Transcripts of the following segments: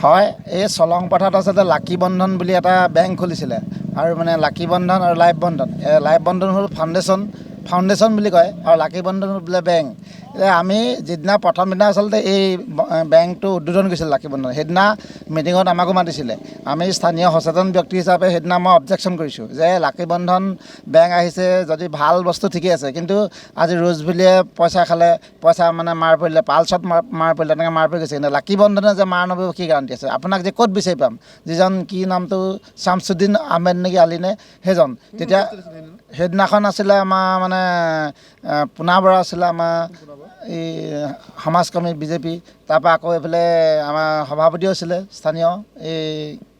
হয়, এই চলং পথাৰত আচলতে লাকি বন্ধন বুলি এটা বেংক খুলিছিলে আৰু মানে লাকি বন্ধন আৰু লাইফ বন্ধন। লাইফ বন্ধন হ'ল ফাউণ্ডেশ্যন বুলি কয় আৰু লাকি বন্ধন বোলে বেংক। আমি যিদিনা প্ৰথম দিনা আচলতে এই বেংকটো উদ্বোধন কৰিছিল লাকি বন্ধন, সেইদিনা মিটিঙত আমাকো মাতিছিলে। আমি স্থানীয় সচেতন ব্যক্তি হিচাপে সেইদিনা মই অবজেকশ্যন কৰিছোঁ যে লাকি বন্ধন বেংক আহিছে যদি ভাল বস্তু ঠিকেই আছে, কিন্তু আজি ৰোজভেলিয়ে পইচা খালে, পইচা মানে মাৰ পৰিলে, পালচত মাৰ পৰিলে, তেনেকৈ মাৰ পৰি গৈছে। কিন্তু লাকি বন্ধনে যে মাৰ নপৰিব কি গাৰণ্টি আছে? আপোনাক যে ক'ত বিচাৰি পাম? যিজন কি নামটো শামছুদ্দিন আহমেদ নেকি আলিনে সেইজন। তেতিয়া সেইদিনাখন আছিলে আমাৰ মানে পোনা বৰা আছিলে, আমাৰ এই সমাজকৰ্মী বিজেপি। তাৰপৰা আকৌ এইফালে আমাৰ সভাপতিও আছিলে স্থানীয়, এই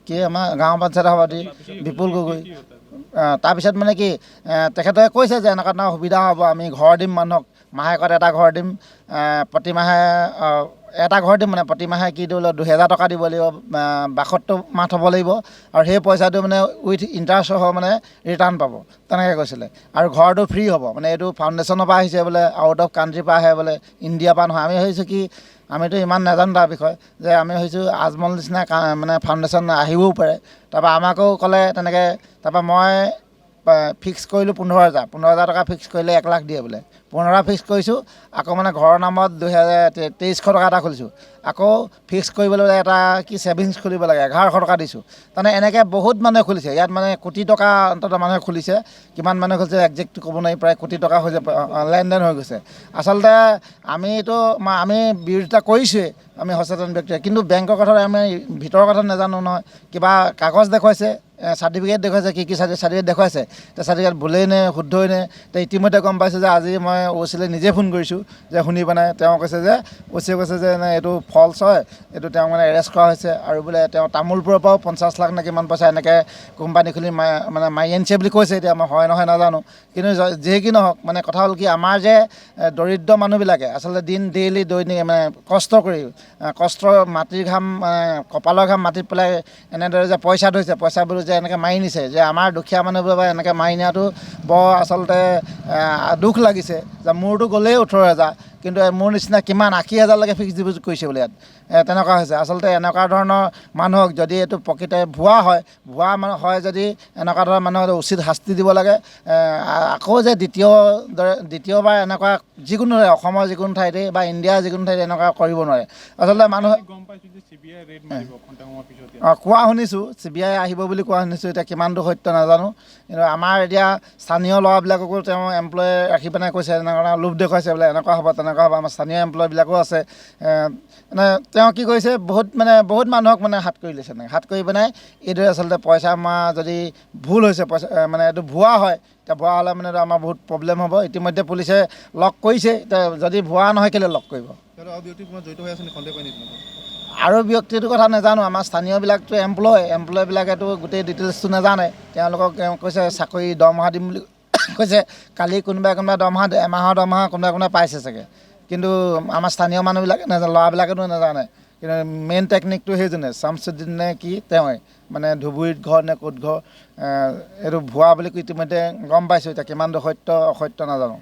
কি আমাৰ গাঁও পঞ্চায়তৰ সভাপতি বিপুল গগৈ। তাৰপিছত মানে কি তেখেতে কৈছে যে এনেকুৱা ধৰণৰ সুবিধা হ'ব, আমি ঘৰ দিম মানুহক, মাহেকত এটা ঘৰ দিম, প্ৰতিমাহে এটা ঘৰ দিম, মানে প্ৰতিমাহে কি দিব লাগিব, 2000 টকা দিব লাগিব, 72 মাহ থ'ব লাগিব আৰু সেই পইচাটো মানে উইথ ইণ্টাৰেষ্ট সহ মানে ৰিটাৰ্ণ পাব, তেনেকৈ কৈছিলে। আৰু ঘৰটো ফ্ৰী হ'ব, মানে এইটো ফাউণ্ডেশ্যনৰ পৰা আহিছে বোলে, আউট অফ কাণ্ট্ৰিৰ পৰা আহে বোলে, ইণ্ডিয়াৰ পৰা নহয়। আমি ভাবিছোঁ কি, আমিতো ইমান নাজানো তাৰ বিষয়ে, যে আমি ভাবিছোঁ আজমল নিচিনা মানে ফাউণ্ডেশ্যন আহিবও পাৰে। তাৰপৰা আমাকো ক'লে তেনেকৈ। তাৰপৰা মই ফিক্স কৰিলোঁ 15,000 টকা ফিক্স কৰিলে 1 লাখ দিয়ে বোলে। 15 ফিক্স কৰিছোঁ, আকৌ মানে ঘৰৰ নামত 2300 টকা এটা খুলিছোঁ। আকৌ ফিক্স কৰিবলৈ এটা কি ছেভিংছ খুলিব লাগে, 1100 টকা দিছোঁ। তাৰমানে এনেকৈ বহুত মানুহে খুলিছে ইয়াত, মানে কোটি টকা অন্ততঃ মানুহে খুলিছে। কিমান মানুহে খুলিছে একজেক্টটো ক'ব নোৱাৰি, প্ৰায় কোটি টকা হৈ যাব লেনদেন হৈ গৈছে। আচলতে আমি বিৰোধিতা কৰিছোঁৱেই, আমি সচেতন ব্যক্তিয়ে, কিন্তু বেংকৰ কথা আমি ভিতৰৰ কথা নাজানো নহয়। কিবা কাগজ দেখুৱাইছে, চাৰ্টিফিকেট দেখুৱাইছে, কি চাৰ্টিফিকেট দেখুৱাইছে, চাৰ্টিফিকেট ভুলেই নে শুদ্ধই নে। ইতিমধ্যে গম পাইছোঁ যে আজি মই অ'চিলৈ নিজে ফোন কৰিছোঁ, যে শুনি পেলাই তেওঁ কৈছে যে অ'চিয়ে কৈছে যে এইটো ফল্ছ হয়, এইটো তেওঁক মানে এৰেষ্ট কৰা হৈছে। আৰু বোলে তেওঁ তামোলপুৰৰ পৰাও 50 লাখ নে কিমান পইচা এনেকৈ কোম্পানী খুলি মাৰি আনিছে বুলি কৈছে। এতিয়া মই হয় নহয় নাজানো, কিন্তু যিয়ে কি নহওক, মানে কথা হ'ল কি, আমাৰ যে দৰিদ্ৰ মানুহবিলাকে আচলতে ডেইলি দৈনিক মানে কষ্ট মাটিৰ ঘাম, কপালৰ ঘাম মাটিত পেলাই এনেদৰে যে পইচা থৈছে, পইচাবোৰ যে এনেকৈ মাৰি নিছে, যে আমাৰ দুখীয়া মানুহবোৰৰ পৰা এনেকৈ মাৰি নিয়াটো বৰ আচলতে দুখ লাগিছে। যে মোৰতো গ'লেই 18,000, কিন্তু মোৰ নিচিনা কিমান 80,000লৈকে ফিক্সড ডিপ'জিট কৰিছে বোলে ইয়াত। তেনেকুৱা হৈছে। আচলতে এনেকুৱা ধৰণৰ মানুহক যদি এইটো প্ৰকৃততে ভুৱা হয় যদি এনেকুৱা ধৰণৰ মানুহক উচিত শাস্তি দিব লাগে। আকৌ যে দ্বিতীয়বাৰ এনেকুৱা যিকোনো অসমৰ যিকোনো ঠাইতে বা ইণ্ডিয়াৰ যিকোনো ঠাইতে এনেকুৱা কৰিব নোৱাৰে। আচলতে মানুহে কোৱা শুনিছোঁ, CBI আহিব বুলি কোৱা শুনিছোঁ। এতিয়া কিমানটো সত্য নাজানো, কিন্তু আমাৰ এতিয়া স্থানীয় ল'ৰাবিলাককো তেওঁ এমপ্লয় ৰাখি পেলাই কৈছে, এনেকুৱা লোভ দেখুৱাইছে বোলে, এনেকুৱা হ'ব তেনেকুৱা হ'ব। আমাৰ স্থানীয় এমপ্লয়বিলাকো আছে। মানে তেওঁ কি কৰিছে, বহুত মানুহক মানে হাত কৰি লৈছে, হাত কৰি পেলাই এইদৰে আচলতে পইচা যদি ভুল হৈছে, পইচা মানে এইটো ভুৱা হয়, এতিয়া ভুৱা হ'লে মানে আমাৰ বহুত প্ৰব্লেম হ'ব। ইতিমধ্যে পুলিচে লক কৰিছে, এতিয়া যদি ভুৱা নহয় কেলৈ লক কৰিব? আৰু ব্যক্তিটোৰ কথা নাজানো, আমাৰ স্থানীয়বিলাকতো এমপ্লয়বিলাকেতো গোটেই ডিটেইলছটো নাজানে। তেওঁলোকক কৈছে চাকৰি দৰমহা দিম বুলি কৈছে। কালি কোনোবাই দৰমহা, এমাহৰ দৰমহা কোনোবাই পাইছে চাগে, কিন্তু আমাৰ স্থানীয় মানুহবিলাকে নাজানে, ল'ৰাবিলাকেতো নাজানে। কিন্তু মেইন টেকনিকটো সেইজনে, শামছুদ্দিন নে কি, তেওঁৱে মানে ধুবুৰীত ঘৰ নে ক'ত ঘৰ। এইটো ভুৱা বুলি ইতিমধ্যে গম পাইছোঁ। এতিয়া কিমানটো সত্য অসত্য নাজানো।